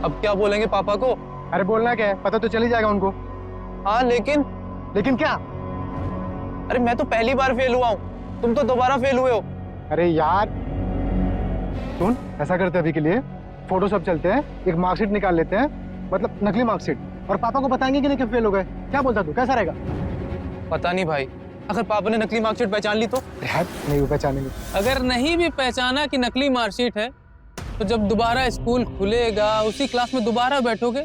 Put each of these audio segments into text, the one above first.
अब क्या बोलेंगे पापा को? अरे बोलना क्या है, पता तो चल ही जाएगा उनको। हाँ लेकिन लेकिन क्या? अरे मैं तो पहली बार फेल हुआ हूँ, तुम तो दोबारा फेल हुए हो। अरे यार सुन, ऐसा करते हैं अभी के लिए, फोटो सब चलते हैं, एक मार्कशीट निकाल लेते हैं, मतलब नकली मार्कशीट, और पापा को बताएंगे कि नहीं कि फेल हो गए। क्या बोलता तू, कैसा रहेगा? पता नहीं भाई, अगर पापा ने नकली मार्कशीट पहचान ली तो? नहीं, वो पहचानेंगे। अगर नहीं भी पहचाना कि नकली मार्कशीट है, तो जब दोबारा स्कूल खुलेगा, उसी क्लास में दोबारा बैठोगे,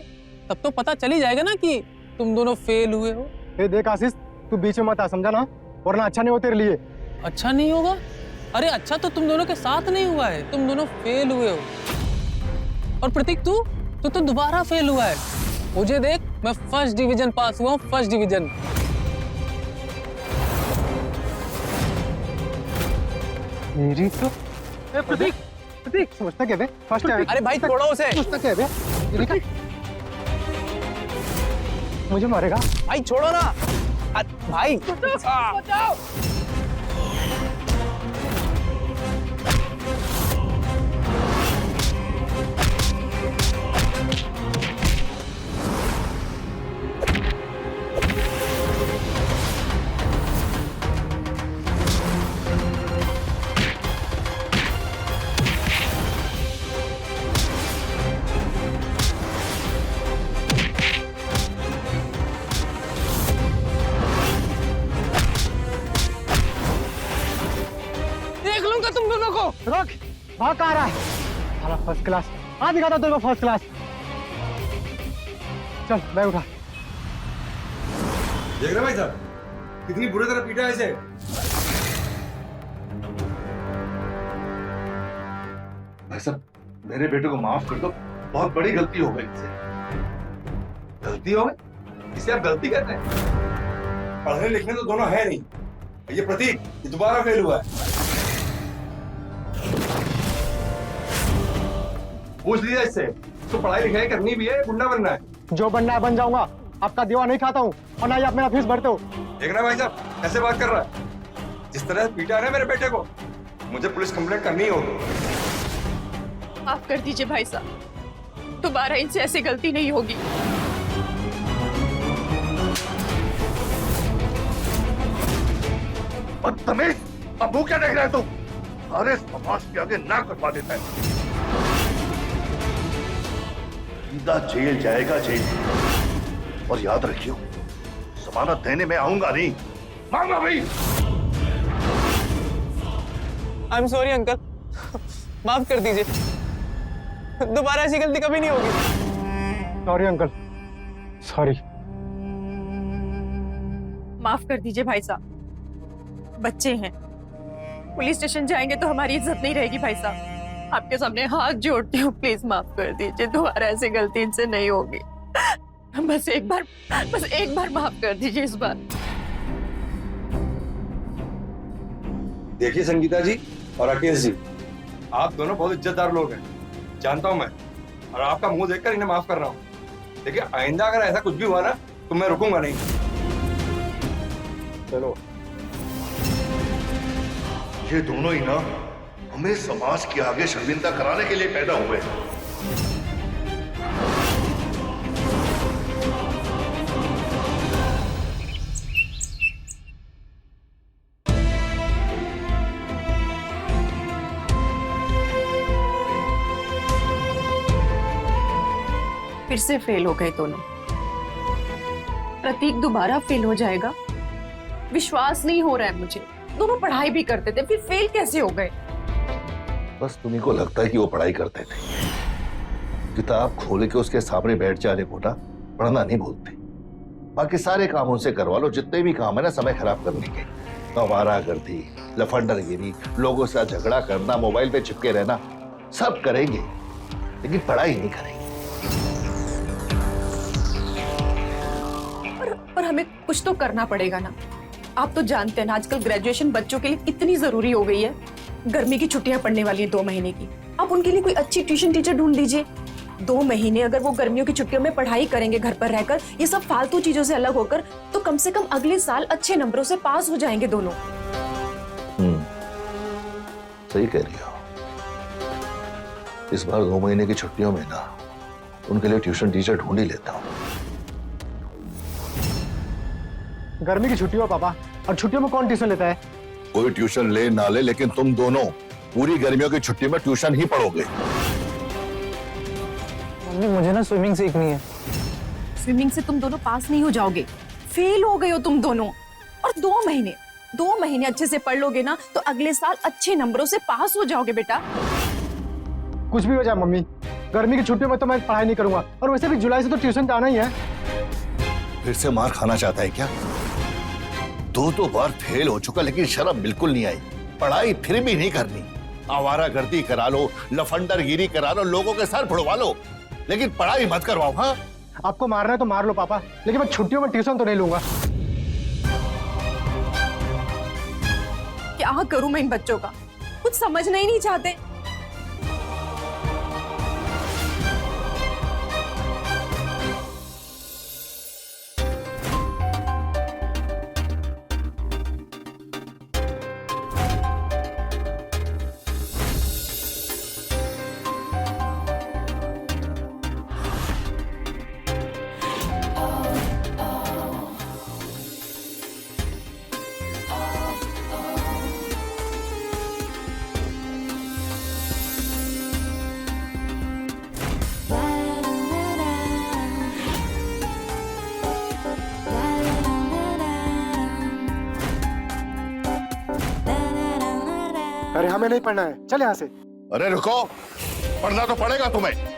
तब तो पता चल ही जाएगा ना कि तुम दोनों फेल हुए हो। देख आशीष, तू बीच में मत आ, समझा ना, वरना अच्छा नहीं हो तेरे लिए। अच्छा नहीं होगा? अरे अच्छा तो तुम दोनों के साथ नहीं हुआ है, तुम दोनों फेल हुए हो। और प्रतीक तू तो दोबारा फेल हुआ है। मुझे देख, मैं फर्स्ट डिवीजन पास हुआ हूँ, फर्स्ट डिवीजन। मेरी तो प्रतीक प्रतीक समझता क्या बे? फर्स्ट है। अरे भाई छोड़ो उसे। समझता क्या बे? ये देख, मुझे मारेगा। भाई छोड़ो ना। भाई बचाओ। देख लूंगा तुम दोनों को। रोक, भाग कहाँ रहा है? साला फर्स्ट क्लास, आ दिखाता तेरे को फर्स्ट क्लास। चल बैग उठा। देख रहे भाई साहब, कितनी बुरी तरह पीटा है इसे। भाई साहब, मेरे बेटे को माफ कर दो, बहुत बड़ी गलती हो गई इससे। गलती हो गई? इसे आप गलती कहते हैं? पढ़ने लिखने तो दोनों है नहीं। ये प्रतीक, ये दोबारा फेल हुआ है। पूछ लिया इससे, तो पढ़ाई लिखाई करनी भी है, गुंडा बनना है। जो बनना है बन जाऊंगा, आपका दीवा नहीं खाता हूँ, और ना ही आप मेरा फीस भरते हो। देख रहे भाई साहब, ऐसे बात कर रहा है। जिस तरह पीटा है ना मेरे बेटे को, मुझे पुलिस कंप्लेंट करनी होगी। माफ कर दीजिए भाई साहब, दोबारा इनसे ऐसी गलती नहीं होगी। बदतमीज, अब वो क्या देख रहा है तू? सारे समाज के आगे ना करवा देता है। सीधा जेल जाएगा, जेल। और याद रखियो, जमानत देने में आऊंगा नहीं, मांगा भाई। आई एम सॉरी अंकल, माफ कर दीजिए, दोबारा ऐसी गलती कभी नहीं होगी। Sorry uncle, sorry. माफ कर दीजिए भाई साहब, बच्चे हैं, पुलिस स्टेशन जाएंगे तो हमारी इज्जत नहीं रहेगी। भाई साहब, आपके सामने हाथ जोड़ती हूँ, प्लीज माफ कर दीजिए, दोबारा ऐसी गलती इनसे नहीं होगी। बस एक बार माफ कर दीजिए इस बार। देखिए संगीता जी और राकेश जी, आप दोनों बहुत इज्जतदार लोग हैं, जानता हूं मैं, और आपका मुंह देखकर इन्हें माफ कर रहा हूं। देखिए आइंदा अगर ऐसा कुछ भी हुआ ना, तो मैं रुकूंगा नहीं। चलो। ये दोनों ही ना हमें समाज के आगे शर्मिंदा कराने के लिए पैदा हुए हैं। फिर से फेल हो गए दोनों। प्रतीक दोबारा फेल हो जाएगा, विश्वास नहीं हो रहा है मुझे। दोनों पढ़ाई भी करते थे, फिर फेल कैसे हो गए? बस तुम्ही को लगता है कि वो पढ़ाई करते थे। किताब खोल के उसके सामने बैठ जाने को ना पढ़ना नहीं भूलते। बाकी सारे काम उनसे करवा लो, जितने भी काम है ना समय खराब करने के। आवारागर्दी, लफंडरगिरी, लोगों से झगड़ा करना, मोबाइल पे चिपके रहना, सब करेंगे, लेकिन पढ़ाई नहीं करेंगे। पर हमें कुछ तो करना पड़ेगा ना। आप तो जानते हैं ना, आजकल ग्रेजुएशन बच्चों के लिए कितनी जरूरी हो गई है। गर्मी की छुट्टियां पड़ने वाली है 2 महीने की। आप उनके लिए कोई अच्छी ट्यूशन टीचर ढूंढ दीजिए। 2 महीने अगर वो गर्मियों की छुट्टियों में पढ़ाई करेंगे घर पर रहकर, ये सब फालतू चीजों से अलग होकर, तो कम से कम अगले साल अच्छे नंबरों से पास हो जाएंगे दोनों। सही कह रही हो। इस बार 2 महीने की छुट्टियों में ना उनके लिए ट्यूशन टीचर ढूंढ ही लेता हूँ। गर्मी की छुट्टी हो पापा, और छुट्टियों में कौन ट्यूशन लेता है? कोई ट्यूशन ले ना ले, लेकिन तुम दोनों पूरी गर्मियों की छुट्टी में ट्यूशन ही पढ़ोगे। मम्मी मुझे ना स्विमिंग सीखनी है। स्विमिंग से तुम दोनों पास नहीं हो जाओगे, फेल हो गए हो तुम दोनों। और 2 महीने अच्छे से पढ़ लोगे ना तो अगले साल अच्छे नंबरों से पास हो जाओगे बेटा। कुछ भी हो जाए मम्मी, गर्मी की छुट्टियों में तो मैं पढ़ाई नहीं करूंगा, और वैसे भी जुलाई से तो ट्यूशन का आना ही है। फिर से मार खाना चाहता है क्या? 2 बार फेल हो चुका, लेकिन शर्म बिल्कुल नहीं आई। पढ़ाई फिर भी नहीं करनी, आवारागर्दी करा लो, लफंडरगिरी करा लो, लोगों के सर फुड़वा लो, लेकिन पढ़ाई मत करवाओ। हाँ, आपको मारना है तो मार लो पापा, लेकिन मैं छुट्टियों में ट्यूशन तो नहीं लूंगा। क्या करूं मैं इन बच्चों का, कुछ समझना ही नहीं चाहते। अरे हमें नहीं पढ़ना है, चल यहाँ से। अरे रुको, पढ़ना तो पड़ेगा तुम्हें।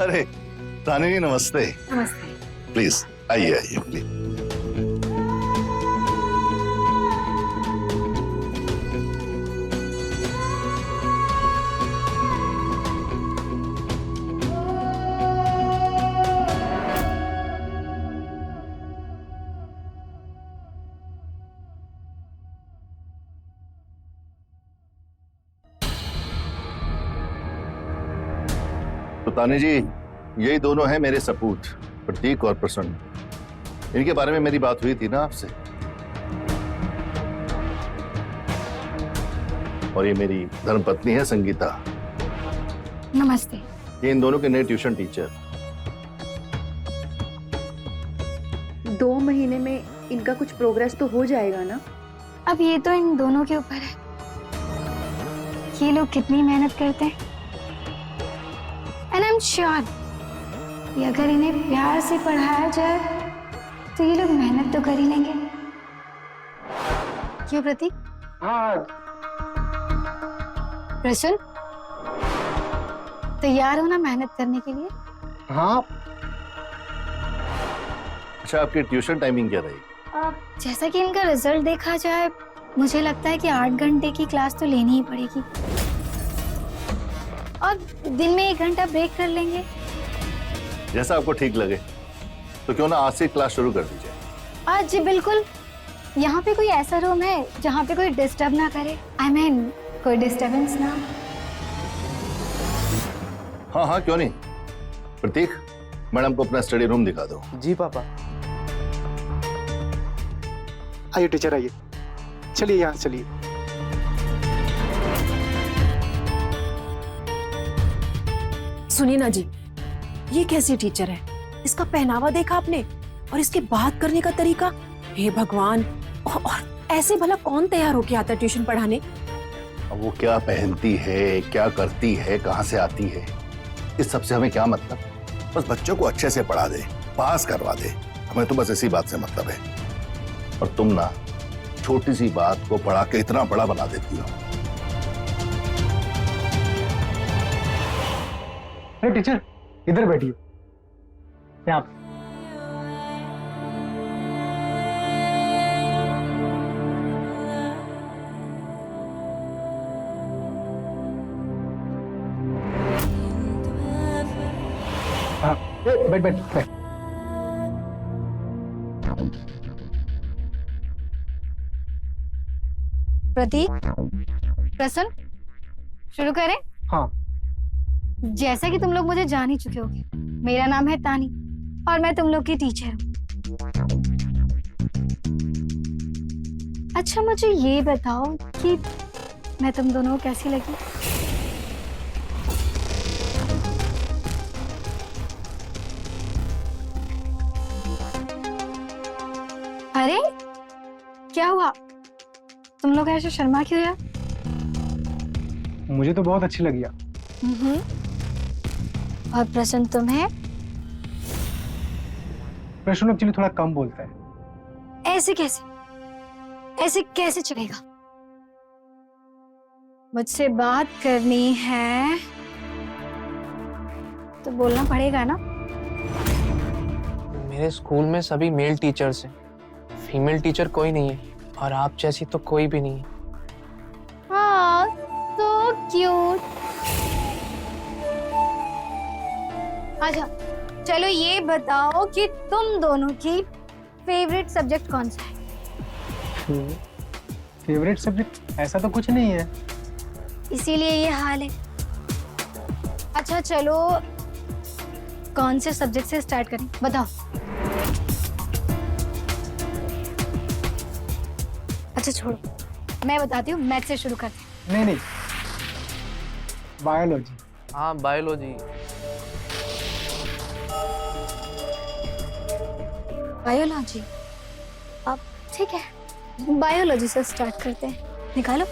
अरे रानी जी नमस्ते। नमस्ते। प्लीज आइए आइए प्लीज। तो तानी जी, यही दोनों हैं मेरे सपूत, प्रतीक और प्रसन्न। इनके बारे में मेरी बात हुई थी ना आपसे, और ये मेरी धर्मपत्नी है संगीता। नमस्ते। ये इन दोनों के नए ट्यूशन टीचर। 2 महीने में इनका कुछ प्रोग्रेस तो हो जाएगा ना? अब ये तो इन दोनों के ऊपर है, ये लोग कितनी मेहनत करते हैं। एंड आई एम श्योर कि अगर इन्हें प्यार से पढ़ाया जाए तो ये लोग मेहनत तो कर ही लेंगे। क्यों प्रतीक? हाँ, प्रसून, तैयार हो ना मेहनत करने के लिए? हाँ। अच्छा, आपकी ट्यूशन टाइमिंग क्या रहेगी? जैसा कि इनका रिजल्ट देखा जाए, मुझे लगता है कि 8 घंटे की क्लास तो लेनी ही पड़ेगी, और दिन में 1 घंटा ब्रेक कर लेंगे। जैसा आपको ठीक लगे। तो क्यों ना आज से क्लास शुरू कर दीजिए। आज जी बिल्कुल। यहाँ पे कोई ऐसा रूम है जहाँ पे कोई डिस्टर्ब ना करे? आई मीन कोई डिस्टर्बेंस ना। हाँ हाँ, क्यों नहीं। प्रतीक, मैडम को अपना स्टडी रूम दिखा दो। जी पापा। आइए टीचर आइए, चलिए यहाँ चलिए। सुनिए ना जी, ये कैसी टीचर है? इसका पहनावा देखा आपने, और इसके बात करने का तरीका, हे भगवान। और ऐसे भला कौन तैयार होके आता ट्यूशन पढ़ाने? अब वो क्या पहनती है, क्या करती है, कहाँ से आती है, इस सबसे हमें क्या मतलब। बस बच्चों को अच्छे से पढ़ा दे, पास करवा दे, हमें तो बस इसी बात से मतलब है। और तुम ना छोटी सी बात को पढ़ा के इतना बड़ा बना देती हो। अरे टीचर, इधर बैठिए। यहाँ बैठ बैठ बैठ। प्रतीक, प्रसन्न, शुरू करें? हाँ। जैसा कि तुम लोग मुझे जान ही चुके होगे, मेरा नाम है तानी और मैं तुम लोग की टीचर हूँ। अच्छा, मुझे ये बताओ कि मैं तुम दोनों को कैसी लगी? अरे क्या हुआ, तुम लोग ऐसे शर्मा क्यों यार? मुझे तो बहुत अच्छी लगी यार। और प्रसन्न तुम्हें? प्रश्न एक्चुअली थोड़ा कम बोलता है। ऐसे कैसे, ऐसे कैसे चलेगा? मुझसे बात करनी है तो बोलना पड़ेगा ना। मेरे स्कूल में सभी मेल टीचर्स हैं, फीमेल टीचर कोई नहीं है, और आप जैसी तो कोई भी नहीं है। हाँ, तो क्यूट। अच्छा, चलो ये बताओ कि तुम दोनों की फेवरेट सब्जेक्ट कौन सा है? फेवरेट सब्जेक्ट ऐसा तो कुछ नहीं है। इसीलिए ये हाल है। अच्छा चलो, कौन से सब्जेक्ट से स्टार्ट करें, बताओ। अच्छा छोड़ो, मैं बताती हूँ, मैथ से शुरू करते हैं। नहीं, बायोलॉजी। हाँ, बायोलॉजी। बायोलॉजी, अब ठीक है, बायोलॉजी से स्टार्ट करते हैं। निकालो।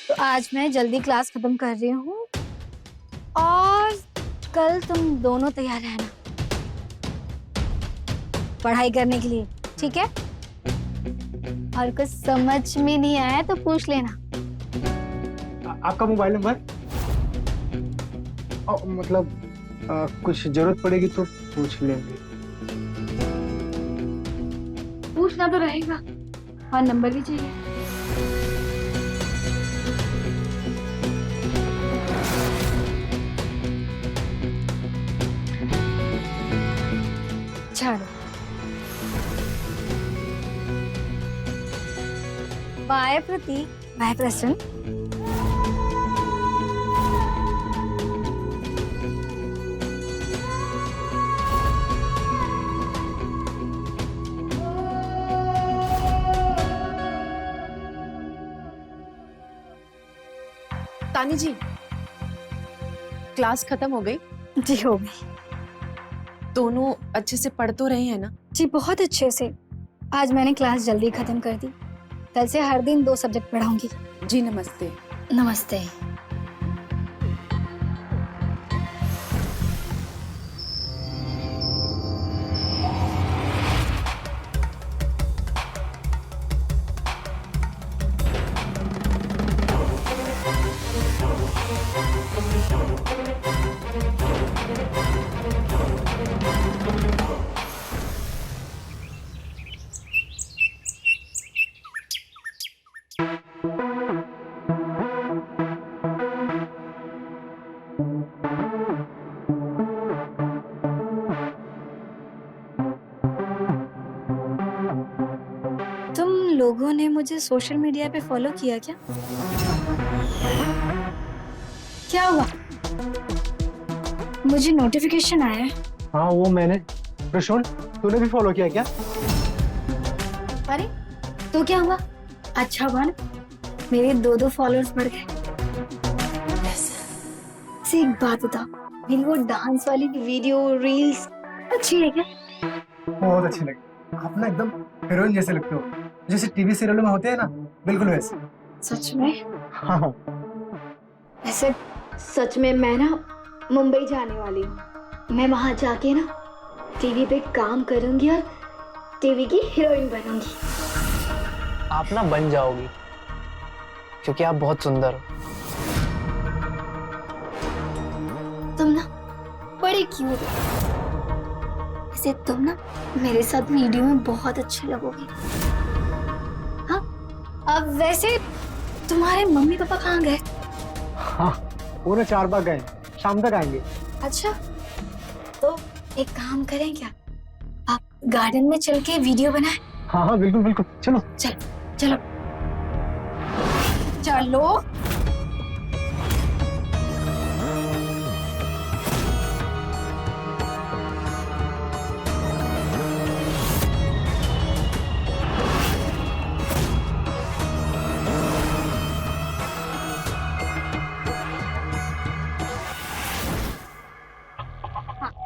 तो आज मैं जल्दी क्लास खत्म कर रही हूँ और कल तुम दोनों तैयार रहना पढ़ाई करने के लिए, ठीक है? और कुछ समझ में नहीं आया तो पूछ लेना। आपका मोबाइल नंबर? मतलब कुछ जरूरत पड़ेगी तो पूछ लेंगे। पूछना तो रहेगा और नंबर भी चाहिए। छाड़ो, बाय प्रतीक, बाय प्रसन्न। तानी जी, क्लास खत्म हो गई? जी हो गई। दोनों अच्छे से पढ़ तो रहे हैं ना? जी बहुत अच्छे से। आज मैंने क्लास जल्दी खत्म कर दी। कल से हर दिन 2 सब्जेक्ट पढ़ाऊंगी। जी नमस्ते। नमस्ते। तुम लोगों ने मुझे सोशल मीडिया पे फॉलो किया क्या? क्या हुआ? मुझे नोटिफिकेशन आया है। हाँ वो मैंने। प्रशोल, तूने भी फॉलो किया क्या? अरे तो क्या हुआ? अच्छा हुआ ना, मेरे 2-2 फॉलोअर्स बढ़ गए। से एक बात बताओ, मेरी वो डांस वाली वीडियो रील्स अच्छी है क्या? बहुत अच्छी लगी। आप ना एकदम हीरोइन जैसे लगते हो, जैसे टीवी सीरियलों में होते हैं ना, बिल्कुल वैसे। सच में? हाँ हाँ। वैसे सच में मैं ना मुंबई जाने वाली हूँ। मैं वहां जाके ना टीवी पे काम करूंगी और टीवी की हीरोइन बनूंगी। आप ना बन जाओगी, क्योंकि आप बहुत सुंदर हो। तुम ना बड़े क्यूट हो। वैसे तुम ना मेरे साथ वीडियो में बहुत अच्छे लगोगे। हाँ, अब वैसे तुम्हारे मम्मी पापा कहाँ गए? हाँ, वो ना 4 बार गए, शाम तक आएंगे। अच्छा, तो एक काम करें क्या, आप गार्डन में चल के वीडियो बनाएं? हाँ हाँ बिल्कुल बिल्कुल, चलो। चलो चलो।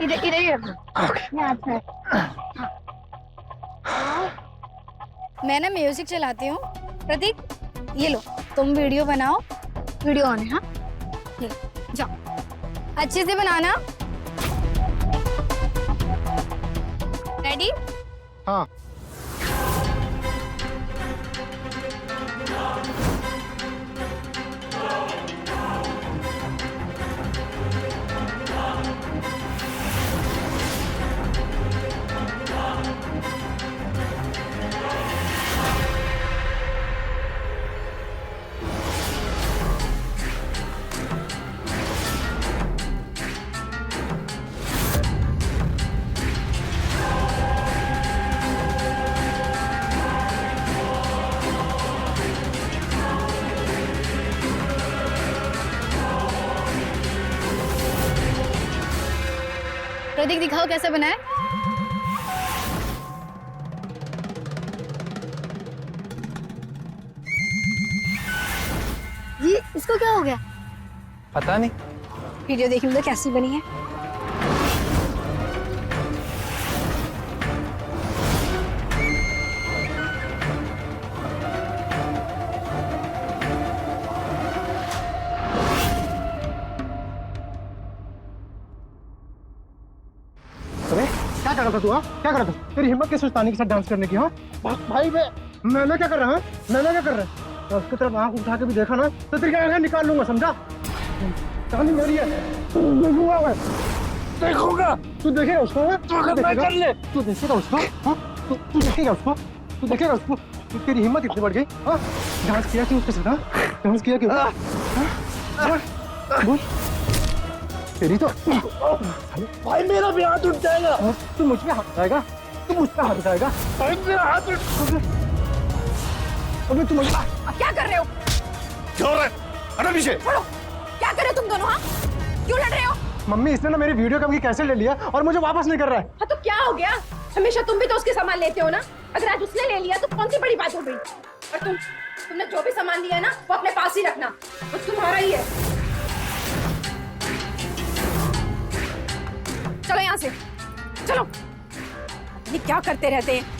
इधर इधर ही रखो। यहाँ पे। मैं ना म्यूजिक चलाती हूँ। प्रतीक, ये लो, तुम वीडियो बनाओ। वीडियो ऑन है? हाँ, ये लो, जाओ, अच्छे से बनाना। रेडी? हाँ। प्रतीक, दिखाओ कैसे बनाए। ये इसको क्या हो गया? पता नहीं। वीडियो देखने में तो कैसी बनी है। अरे क्या कर रहा था तू? हाँ, क्या कर रहा था? तेरी हिम्मत कैसे उस्तानी के साथ डांस करने की? हाँ भाई, मैं क्या कर रहा हूँ? मैं क्या कर रहा है? तो उसकी तरफ आंख उठा के भी देखा ना तो तेरी आंखें निकाल लूंगा, समझा? कहानी मेरी है, देखूंगा मैं, देखूंगा। तू देखेगा उसको? कर ले। तू देखेगा उसको? हाँ, तू देखेगा उसको? तू देखेगा उसको? तेरी हिम्मत इतनी बढ़ गई? हाँ, डांस किया क्यों उसके साथ? हाँ, डांस किया क्यों? बोल। तेरी तो भाई, मेरा भी हाथ उठ जाएगा। तू मुझ पे हाथ उठाएगा? तू मुझ पे हाथ उठाएगा? भाई मेरा हाथ उठ। अबे तू मुझे क्या कर रहे हो? क्या हो रहा है? हटो पीछे। छोड़ो, क्या कर रहे हो तुम दोनों? हाँ, क्यों लड़ रहे हो? मम्मी, इसने ना मेरी वीडियो कभी कैसे ले लिया और मुझे वापस नहीं कर रहा है। हाँ तो क्या हो गया? हमेशा तुम भी तो उसके सामान लेते हो ना। अगर आज उसने ले लिया तो कौन सी बड़ी बात हो गई? और तुमने जो भी सामान लिया ना वो अपने पास ही रखना, वो तुम्हारा ही है। चलो यहाँ से, चलो। ये क्या करते रहते हैं?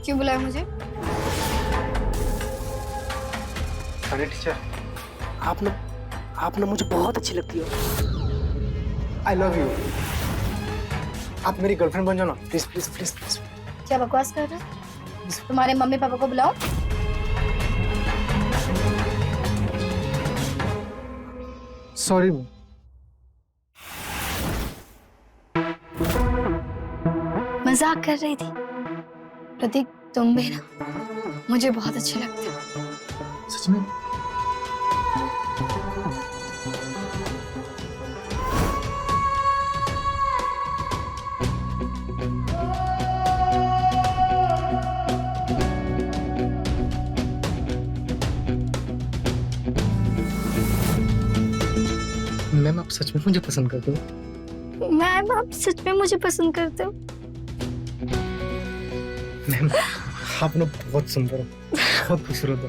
क्यों बुलाया मुझे? अरे टीचर, आप ना मुझे बहुत अच्छी लगती हो। I love you. आप मेरी गर्लफ्रेंड बन जाओ ना, प्लीज प्लीज प्लीज प्लीज। क्या बकवास कर रहे हो? तुम्हारे मम्मी पापा को बुलाओ। सॉरी। मजाक कर रही थी। प्रतीक, तुम भी ना मुझे बहुत अच्छे लगते हो। सच में? मैम, आप सच में मुझे पसंद करते हो? मैम, आप सच में मुझे पसंद करते हो? मैम, आप ना बहुत सुंदर हो, बहुत खूबसूरत हो।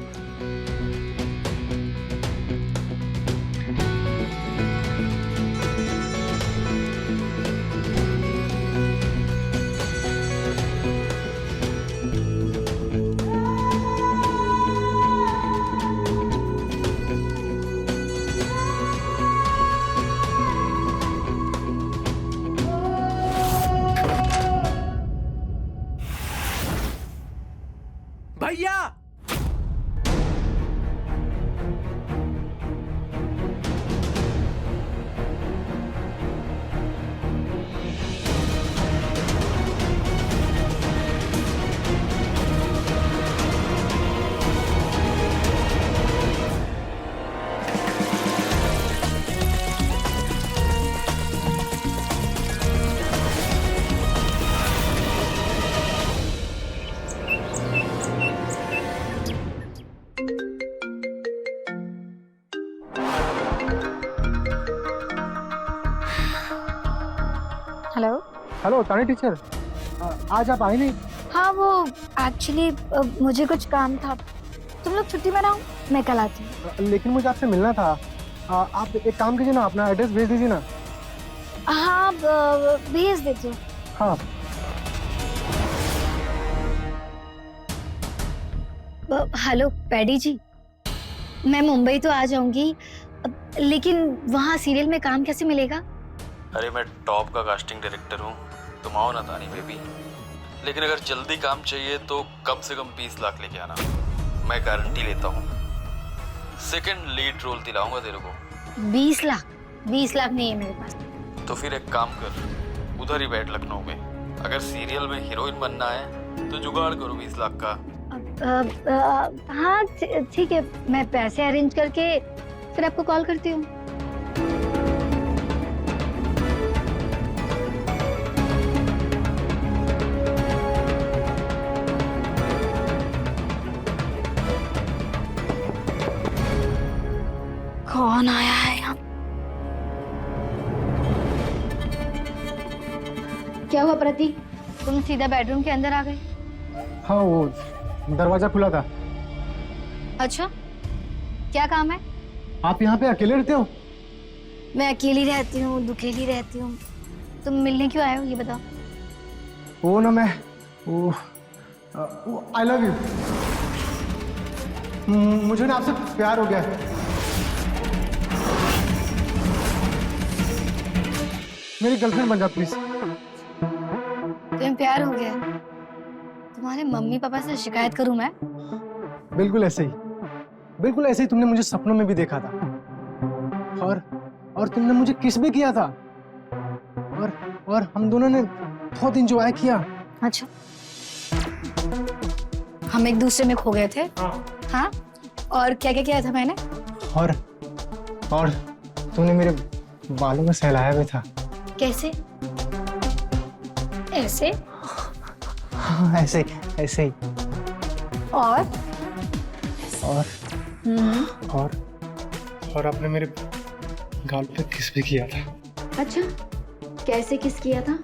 भैया, हेलो। हेलो तानी टीचर, आज आप आई नहीं? हाँ, वो एक्चुअली मुझे कुछ काम था। तुम लोग छुट्टी में रहो, मैं कल आती हूँ। लेकिन मुझे आपसे मिलना था। आप एक काम कीजिए ना, अपना एड्रेस भेज दीजिए ना। हाँ, भेज देती हूँ। हाँ। हेलो पैडी जी, मैं मुंबई तो आ जाऊंगी, लेकिन वहाँ सीरियल में काम कैसे मिलेगा? अरे मैं टॉप का कास्टिंग डायरेक्टर हूँ, तुम आओ ना तानी बेबी। लेकिन अगर जल्दी काम चाहिए तो कम से कम 20 लाख लेके आना, मैं गारंटी लेता हूँ। सेकंड लीड रोल दिलाऊंगा तेरे को। 20 लाख? 20 लाख नहीं है मेरे पास। तो फिर एक काम कर, उधर ही बैठ लखनऊ में। अगर सीरियल में हीरोइन बनना है तो जुगाड़ करो 20 लाख का। हाँ ठीक है, मैं पैसे अरेंज करके फिर आपको कॉल करती हूँ। कौन आया है यहाँ? क्या हुआ प्रतीक, तुम सीधा बेडरूम के अंदर आ गए? हाँ, वो दरवाजा खुला था। अच्छा, क्या काम है? आप यहाँ पे अकेले रहते हो? मैं अकेली रहती हूँ, दुकेली रहती हूँ। तुम मिलने क्यों आए हो, ये बताओ। वो ना, मैं वो आई लव यू। मुझे ना आपसे प्यार हो गया है। मेरी गर्लफ्रेंड बन जा प्लीज। तुम्हें प्यार हो गया? तुम्हारे मम्मी पापा से शिकायत करूं मैं? बिल्कुल ऐसे ही, बिल्कुल ऐसे ही तुमने मुझे सपनों में भी देखा था, और तुमने मुझे किस भी किया था, और हम दोनों ने बहुत एंजॉय किया। अच्छा, हम एक दूसरे में खो गए थे? हाँ, और क्या क्या किया था मैंने? और तुमने मेरे बालों में सहलाया भी था। कैसे? ऐसे? हाँ, ऐसे ही। और और आपने मेरे गाल पे किस भी किया था। अच्छा, कैसे किस किया था?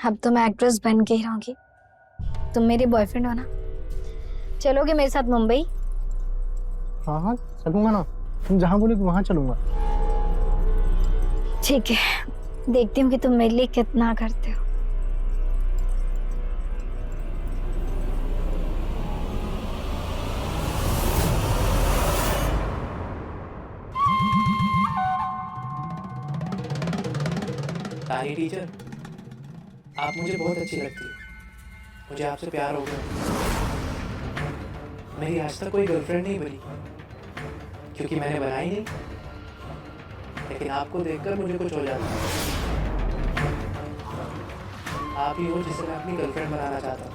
अब तो मैं एक्ट्रेस बन के ही रहूंगी। तुम मेरे बॉयफ्रेंड हो ना? चलोगे मेरे साथ मुंबई? हाँ हाँ चलूंगा ना, तुम जहाँ बोलोगे वहाँ चलूंगा। ठीक है, देखती हूँ कि तुम मेरे लिए कितना करते हो। तानी टीचर, आप मुझे बहुत अच्छी लगती है। मुझे आपसे प्यार हो गया। मेरी आज तक कोई गर्लफ्रेंड नहीं बनी क्योंकि मैंने बनाई नहीं, लेकिन आपको देखकर मुझे कुछ हो जाता है। आप ही हो जिसे मैं अपनी गर्लफ्रेंड बनाना चाहता हूँ।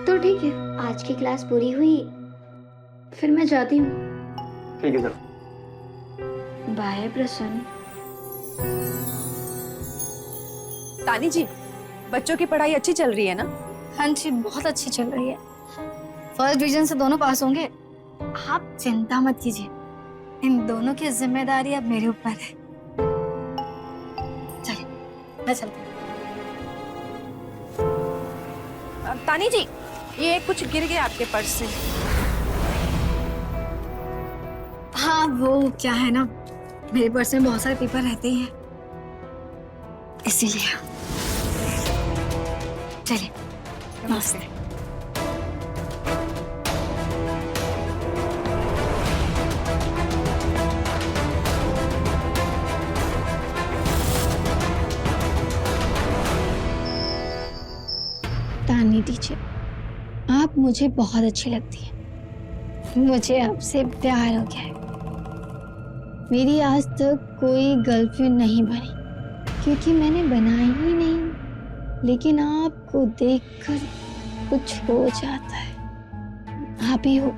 तो ठीक है, आज की क्लास पूरी हुई, फिर मैं जाती हूँ। ठीक है सर। बाय प्रसन्न। तानी जी, बच्चों की पढ़ाई अच्छी चल रही है ना? हाँ जी, बहुत अच्छी चल रही है। फर्स्ट डिवीजन से दोनों पास होंगे। आप चिंता मत कीजिए, इन दोनों की जिम्मेदारी अब मेरे ऊपर है। चलिए, मैं चलती हूँ। तानी जी, ये कुछ गिर गया आपके पर्स से। हाँ, वो क्या है ना, मेरे पर्स में बहुत सारे पेपर रहते ही हैं, इसीलिए। चलिए, नमस्ते। तानी टीचर, आप मुझे बहुत अच्छी लगती हैं। मुझे आपसे प्यार हो गया है। मेरी आज तक कोई गर्लफ्रेंड नहीं बनी क्योंकि मैंने बनाई ही नहीं, लेकिन आपको देखकर कुछ हो जाता है। आप ही हो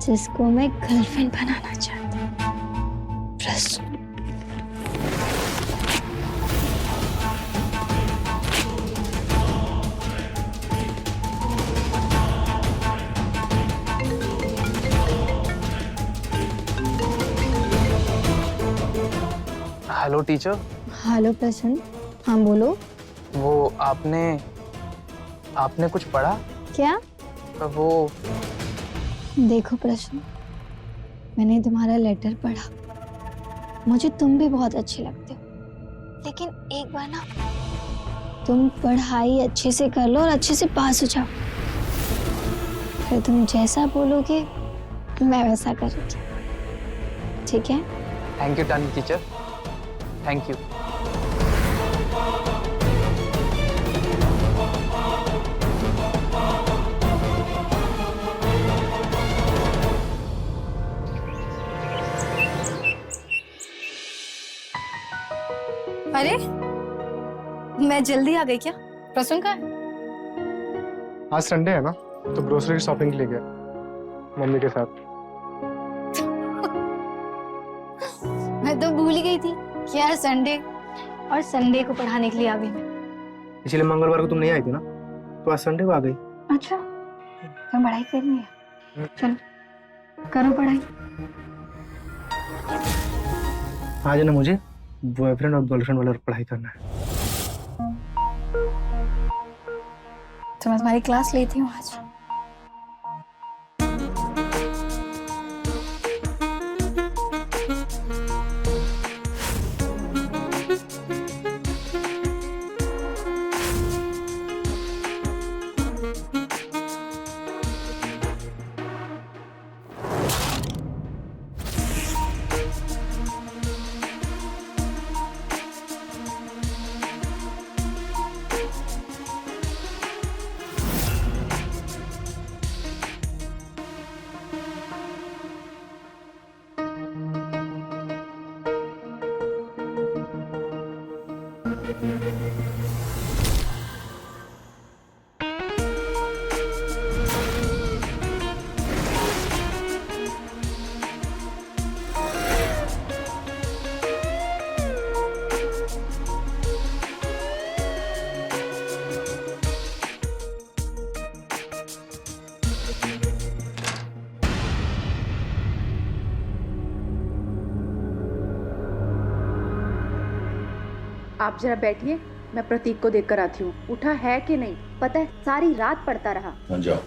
जिसको मैं गर्लफ्रेंड बनाना चाहती हूँ। प्रश्न हेलो टीचर। हेलो प्रसन्न। हाँ बोलो। वो आपने कुछ पढ़ा? क्या? वो देखो प्रश्न, मैंने तुम्हारा लेटर पढ़ा। मुझे तुम भी बहुत अच्छे लगते हो, लेकिन एक बार ना तुम पढ़ाई अच्छे से कर लो और अच्छे से पास हो जाओ, फिर तुम जैसा बोलोगे मैं वैसा करूँगी। ठीक है? थैंक यू तानी टीचर, थैंक यू। अरे, मैं जल्दी आ गई क्या? प्रसून कहाँ है? आज संडे है ना, तो ग्रोसरी की शॉपिंग के लिए गया मम्मी के साथ। मैं तो भूल ही गई थी कि यार संडे, और संडे को पढ़ाने के लिए आ गई मैं। इसलिए मंगलवार को तुम नहीं आई थी ना, तो आज संडे को आ गई। अच्छा, तो पढ़ाई करनी है? चलो करो पढ़ाई। आज ना मुझे बॉयफ्रेंड और गर्लफ्रेंड वाला पढ़ाई करना है। तो मैं तुम्हारी क्लास लेती हूँ आज। आप जरा बैठिए, मैं प्रतीक को देखकर आती हूँ। उठा है कि नहीं? पता है सारी रात पढ़ता रहा। हाँ, जाओ।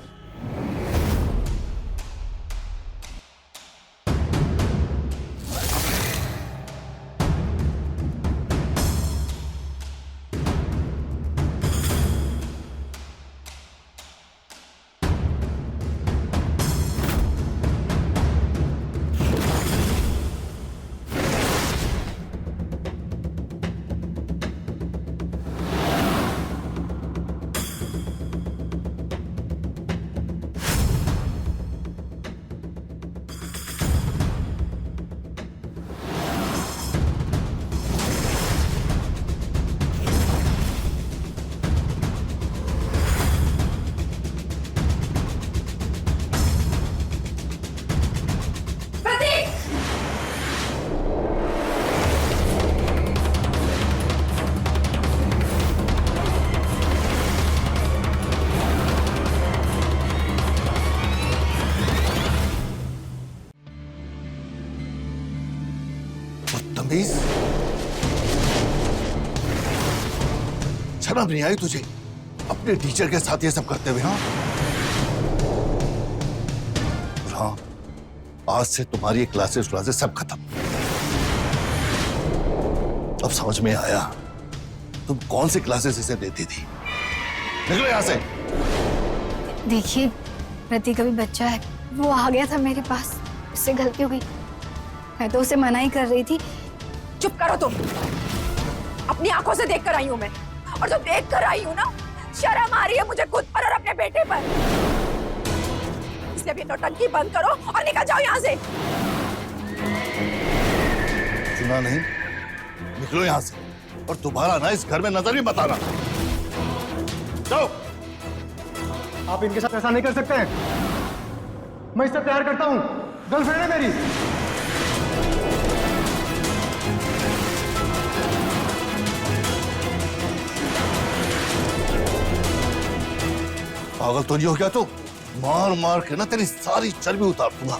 बदतमीज, शर्म नहीं आई तुझे अपने टीचर के साथ ये सब करते हुए? हाँ, और हाँ, आज से तुम्हारी क्लासेस सब खत्म। अब समझ में आया तुम कौन सी क्लासेस इसे देती थी। निकलो यहां से। देखिए प्रतीक अभी बच्चा है, वो आ गया था मेरे पास, उससे गलती हो गई। मैं तो उसे मना ही कर रही थी। चुप करो तुम। अपनी आंखों से देख कर आई हूँ मैं, और जो देख कर आई हूँ ना, शर्म आ रही है मुझे खुद पर और अपने बेटे पर। इसलिए अभी नौटंकी बंद करो और निकल जाओ यहाँ से। सुना नहीं? निकलो यहां से और दोबारा ना इस घर में नजर भी मत आना। जाओ। आप इनके साथ ऐसा नहीं कर सकते हैं। मैं इससे प्यार करता हूँ, गर्लफ्रेंड है मेरी। पागल तो नहीं हो गया तू? मार मार के ना तेरी सारी चर्बी उतार दूंगा।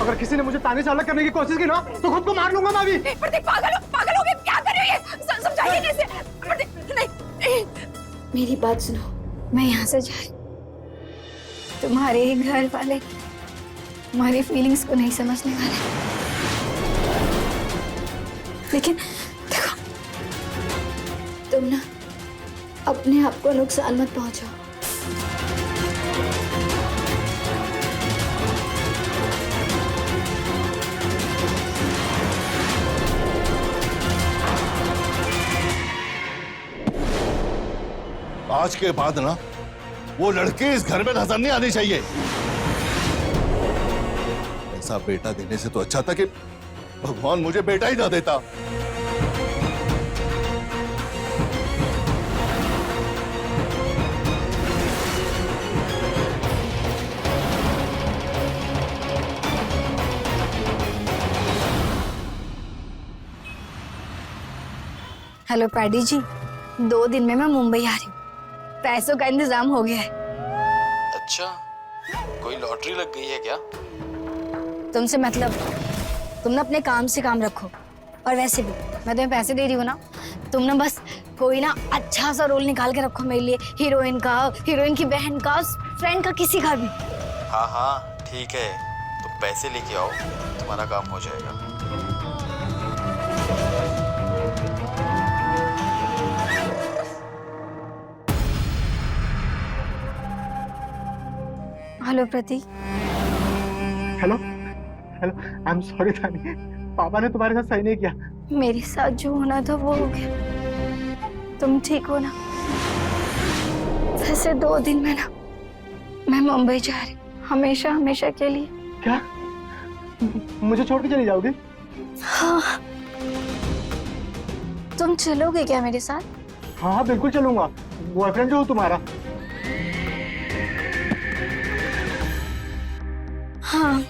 अगर किसी ने मुझे ताने से अलग करने की कोशिश की ना तो खुद को मार लूंगा मैं भी। प्रतीक पागल हो गए, क्या कर रहे हो ये? समझाइए नहीं इसे। प्रतीक नहीं। मेरी बात सुनो, मैं यहाँ से जा रही। तुम्हारे ही घर वाले तुम्हारी फीलिंग्स को नहीं समझने वाले, लेकिन देखो तुम ना अपने आप को नुकसान मत पहुंचाओ। आज के बाद ना वो लड़की इस घर में नजर नहीं आनी चाहिए। ऐसा बेटा देने से तो अच्छा था कि भगवान मुझे बेटा ही ना देता। हेलो पैडी जी, 2 दिन में मैं मुंबई आ रही हूँ। पैसों का इंतजाम हो गया है। अच्छा, कोई लॉटरी लग गई है क्या? तुमसे मतलब, तुम ना अपने काम से काम रखो। और वैसे भी मैं तुम्हें पैसे दे रही हूँ ना, तुम ना बस कोई ना अच्छा सा रोल निकाल के रखो मेरे लिए, हीरोइन का, हीरोइन की बहन का, फ्रेंड का, किसी का भी। हाँ हाँ ठीक है, तो पैसे लेके आओ, तुम्हारा काम हो जाएगा। Hello Prateek. Hello hello, I am sorry Tani, पापा ने तुम्हारे साथ सही नहीं किया। मेरे साथ जो होना था वो हो गया। तुम ठीक हो ना? वैसे 2 दिन में ना मैं मुंबई जा रही हूँ, हमेशा हमेशा के लिए। क्या? मुझे छोड़ के चली जाओगी? हाँ। तुम चलोगे क्या मेरे साथ? हाँ हाँ बिल्कुल चलूंगा, बॉयफ्रेंड जो हो तुम्हारा। हाँ,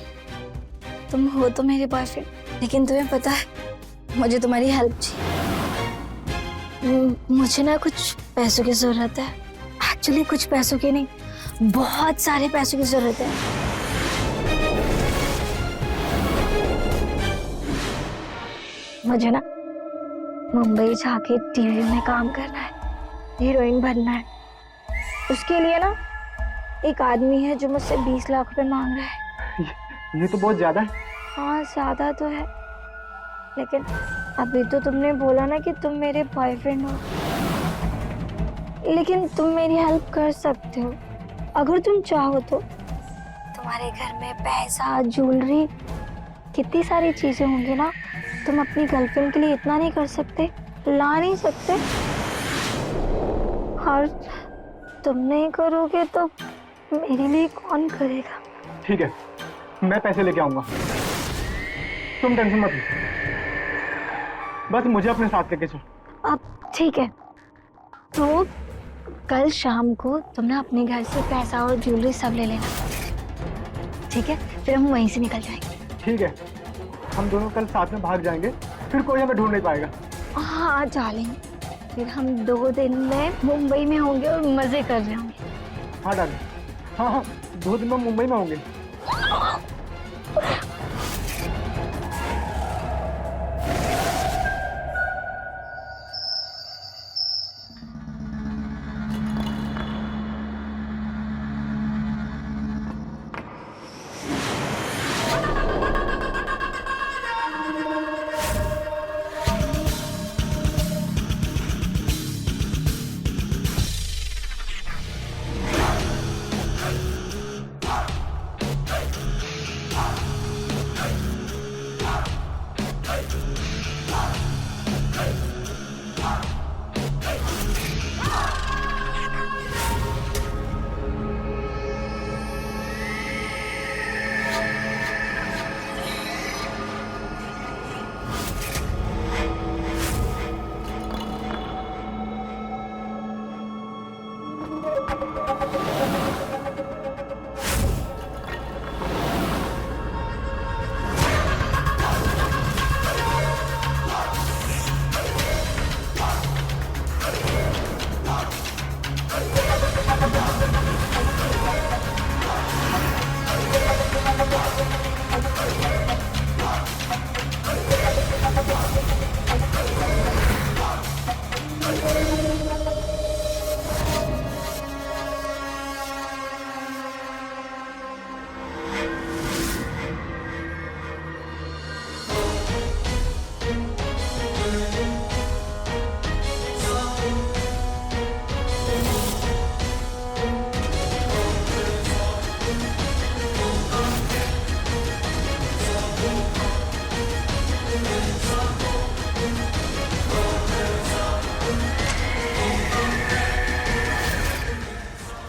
तुम हो तो मेरे बॉयफ्रेंड, लेकिन तुम्हें पता है मुझे तुम्हारी हेल्प चाहिए। मुझे ना कुछ पैसों की जरूरत है। एक्चुअली कुछ पैसों की नहीं, बहुत सारे पैसों की जरूरत है। मुझे ना मुंबई जाके टीवी में काम करना है, हीरोइन बनना है। उसके लिए ना एक आदमी है जो मुझसे 20 लाख रुपए मांग रहा है। ये तो बहुत ज्यादा है। हाँ ज्यादा तो है, लेकिन अभी तो तुमने बोला ना कि तुम मेरे बॉयफ्रेंड हो, लेकिन तुम मेरी हेल्प कर सकते हो अगर तुम चाहो तो। तुम्हारे घर में पैसा, ज्वेलरी, कितनी सारी चीजें होंगी ना, तुम अपनी गर्लफ्रेंड के लिए इतना नहीं कर सकते, ला नहीं सकते? और तुम नहीं करोगे तो मेरे लिए कौन करेगा? ठीक है, मैं पैसे लेके आऊंगा, तुम टेंशन मत लो, बस मुझे अपने साथ लेके चलो। अब ठीक है, तो कल शाम को तुम ना अपने घर से पैसा और ज्वेलरी सब ले लेना, ठीक है? फिर हम वहीं से निकल जाएंगे। ठीक है, हम दोनों कल साथ में भाग जाएंगे, फिर कोई हमें ढूंढ नहीं पाएगा। हाँ जा लेंगे, फिर हम 2 दिन में मुंबई में होंगे और मजे कर रहे होंगे। हाँ डार्लिंग, हाँ हाँ 2 दिन में मुंबई में होंगे।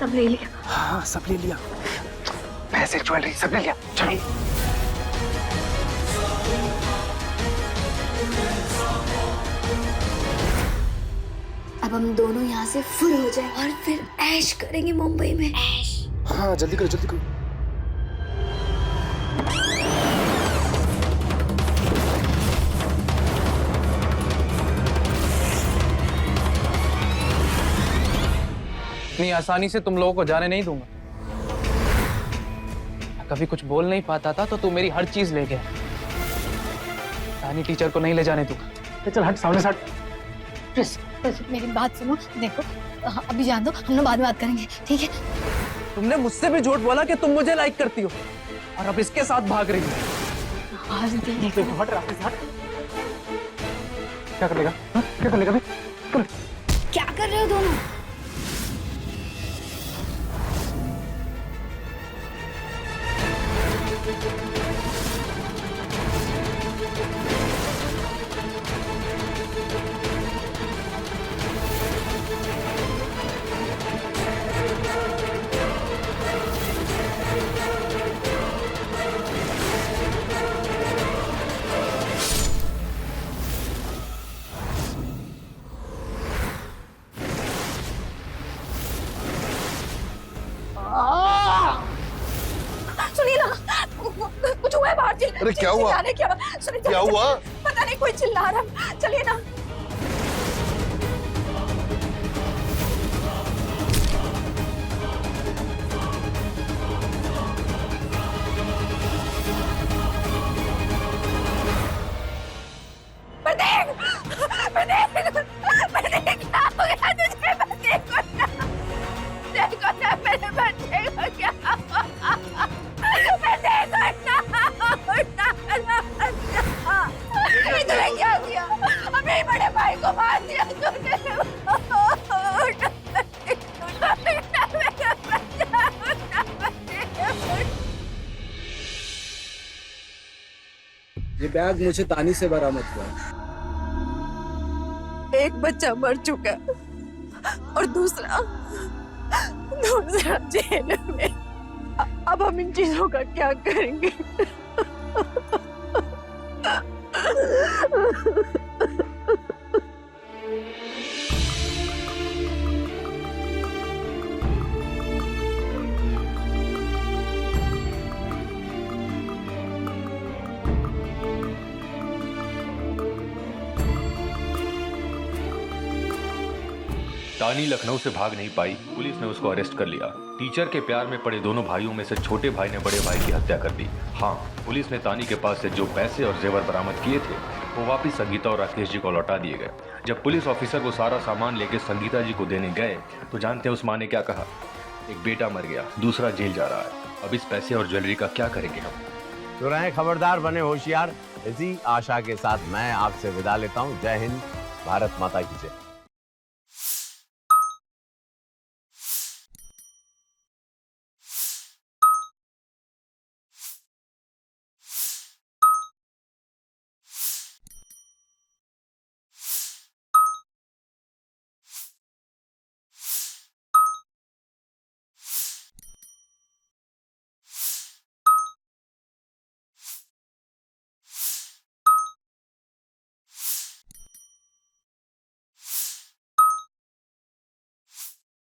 सब ले लिया? हाँ सब ले लिया, पैसे, ज्वेलरी सब ले लिया। चलो अब हम दोनों यहाँ से फुल हो जाए और फिर ऐश करेंगे मुंबई में। ऐश। हाँ जल्दी करो जल्दी करो। इतनी आसानी से तुम लोगों को जाने नहीं दूंगा। कभी कुछ बोल नहीं पाता था तो तू मेरी हर चीज ले गया। तानी टीचर को नहीं ले जाने दूंगा। चल हट, सामने से हट। प्लीज मेरी बात सुनो, देखो अभी जान दो, हम लोग बाद में बात करेंगे, ठीक है? तुमने मुझसे भी झूठ बोला कि तुम मुझे लाइक करती हो और अब इसके साथ भाग रही हो। आज देख देखो हट, रास्ते से हट। क्या कर लेगा? हाँ? क्या कर लेगा बे? कर। क्या कर रहे हो दोनों? सुनिए ना, कुछ हुआ है बाहर? अरे क्या हुआ? सुनिए, क्या हुआ? पता नहीं, कोई चिल्ला रहा है। चलिए ना। प्रतीक, प्रतीक, प्रतीक, क्या हो गया तुझे? प्रतीक को ना, देखो ना मेरे बच्चे को क्या हुआ। प्रतीक को ना, तूने क्या किया? अपने बड़े भाई को मार दिया तूने। ये बैग मुझे तानी से बरामद हुआ। एक बच्चा मर चुका और दूसरा जेल में। अब हम इन चीजों का क्या करेंगे? तानी लखनऊ से भाग नहीं पाई, पुलिस ने उसको अरेस्ट कर लिया। टीचर के प्यार में पड़े दोनों भाइयों में से छोटे भाई ने बड़े भाई की हत्या कर दी। हाँ, पुलिस ने तानी के पास से जो पैसे और जेवर बरामद किए थे वो वापिस संगीता और राकेश जी को लौटा दिए गए। जब पुलिस ऑफिसर वो सारा सामान लेके संगीता जी को देने गए तो जानते हैं उस माँ ने क्या कहा? एक बेटा मर गया, दूसरा जेल जा रहा है, अब इस पैसे और ज्वेलरी का क्या करेंगे हम? तो रहें खबरदार, बने होशियार। इसी आशा के साथ मैं आपसे विदा लेता हूँ। जय हिंद, भारत माता की जय।